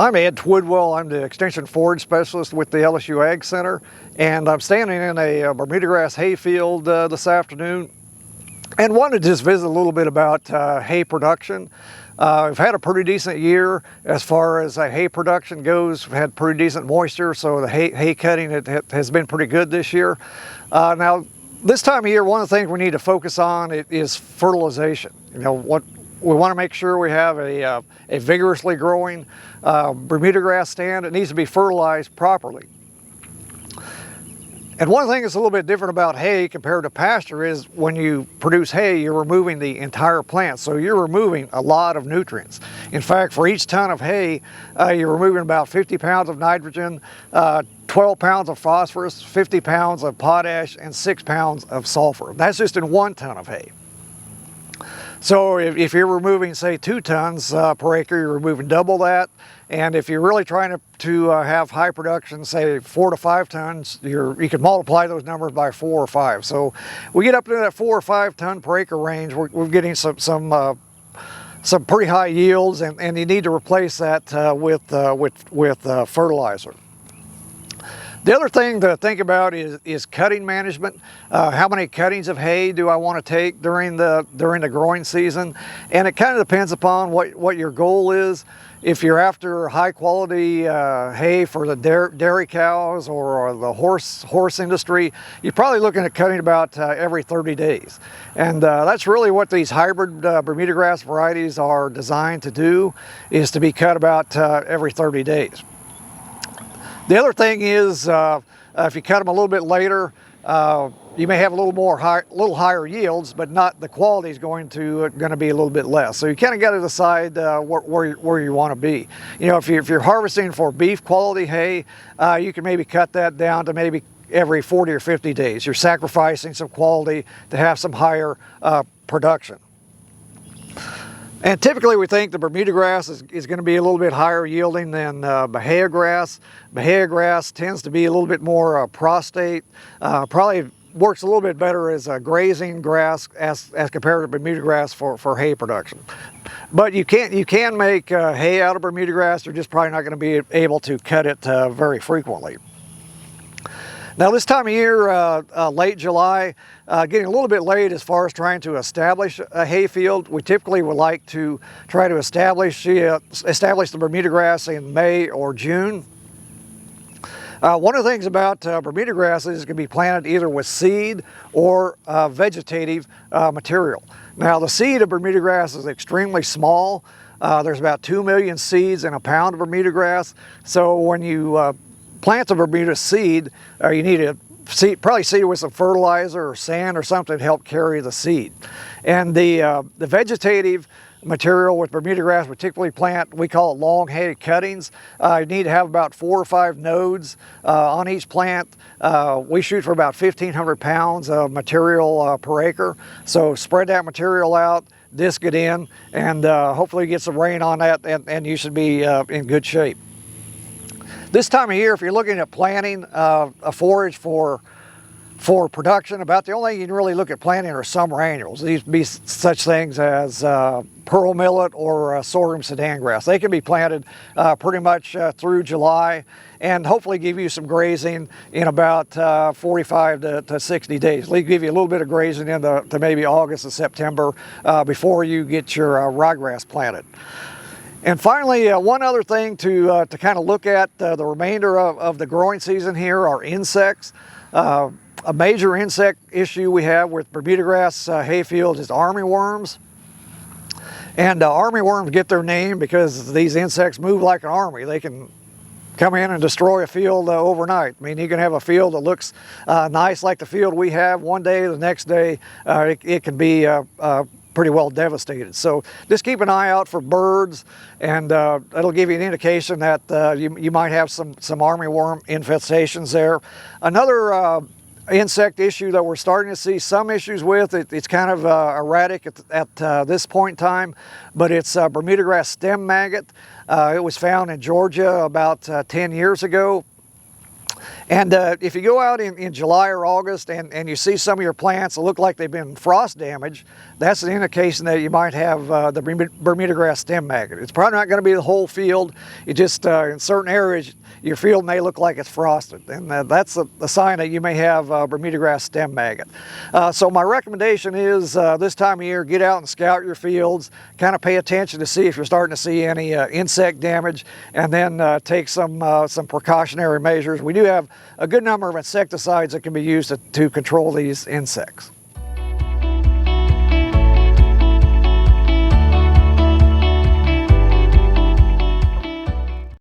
I'm Ed Twidwell. I'm the Extension Forage Specialist with the LSU Ag Center, and I'm standing in a Bermuda grass hayfield this afternoon and wanted to just visit a little bit about hay production. We've had a pretty decent year as far as hay production goes. We've had pretty decent moisture, so the hay cutting has been pretty good this year. Now, this time of year, one of the things we need to focus on is fertilization. You know, we want to make sure we have a vigorously growing Bermuda grass stand. It needs to be fertilized properly. And one thing that's a little bit different about hay compared to pasture is when you produce hay, you're removing the entire plant. So you're removing a lot of nutrients. In fact, for each ton of hay, you're removing about 50 pounds of nitrogen, 12 pounds of phosphorus, 50 pounds of potash, and 6 pounds of sulfur. That's just in 1 ton of hay. So if you're removing, say, 2 tons per acre, you're removing double that. And if you're really trying to have high production, say 4 to 5 tons, you can multiply those numbers by 4 or 5. So we get up to that 4 or 5 ton per acre range. We're getting some pretty high yields, and you need to replace that with fertilizer. The other thing to think about is cutting management. How many cuttings of hay do I want to take during the growing season? And it kind of depends upon what your goal is. If you're after high quality hay for the dairy cows or the horse industry, you're probably looking at cutting about every 30 days. And that's really what these hybrid Bermuda grass varieties are designed to do, is to be cut about every 30 days. The other thing is, if you cut them a little bit later, you may have a little higher yields, but the quality is going to be a little bit less. So you kind of got to decide where you want to be. You know, if you're harvesting for beef quality hay, you can maybe cut that down to maybe every 40 or 50 days. You're sacrificing some quality to have some higher production. And typically we think the Bermuda grass is going to be a little bit higher yielding than Bahia grass. Bahia grass tends to be a little bit more prostate, probably works a little bit better as a grazing grass as compared to Bermuda grass for hay production. But you can make hay out of Bermuda grass. You're just probably not going to be able to cut it very frequently. Now this time of year, late July, getting a little bit late as far as trying to establish a hayfield. We typically would like to try to establish the Bermuda grass in May or June. One of the things about Bermuda grass is it can be planted either with seed or vegetative material. Now the seed of Bermuda grass is extremely small. There's about 2 million seeds in a pound of Bermuda grass. So when you plant the Bermuda seed, you need to probably seed it with some fertilizer or sand or something to help carry the seed. And the vegetative material with Bermuda grass, particularly we call it long hay cuttings. You need to have about 4 or 5 nodes on each plant. We shoot for about 1,500 pounds of material per acre. So spread that material out, disc it in, and hopefully get some rain on that, and you should be in good shape. This time of year, if you're looking at planting a forage for production, about the only thing you can really look at planting are summer annuals. These be such things as pearl millet or sorghum sudan grass. They can be planted pretty much through July and hopefully give you some grazing in about 45 to 60 days. They give you a little bit of grazing into maybe August and September before you get your ryegrass planted. And finally, one other thing to kind of look at the remainder of the growing season here are insects. A major insect issue we have with Bermuda grass hayfields is armyworms. And armyworms get their name because these insects move like an army. They can come in and destroy a field overnight. I mean, you can have a field that looks nice like the field we have one day, the next day it can be pretty well devastated. So just keep an eye out for birds, and that'll give you an indication that you might have some armyworm infestations there. Another insect issue that we're starting to see some issues with, it's kind of erratic at this point in time, but it's Bermuda grass stem maggot. It was found in Georgia about 10 years ago. And if you go out in July or August and you see some of your plants that look like they've been frost damaged, that's an indication that you might have the Bermuda grass stem maggot. It's probably not going to be the whole field. It just, in certain areas, your field may look like it's frosted. And that's a sign that you may have Bermuda grass stem maggot. So my recommendation is this time of year, get out and scout your fields, kind of pay attention to see if you're starting to see any insect damage, and then take some precautionary measures. We do have a good number of insecticides that can be used to control these insects.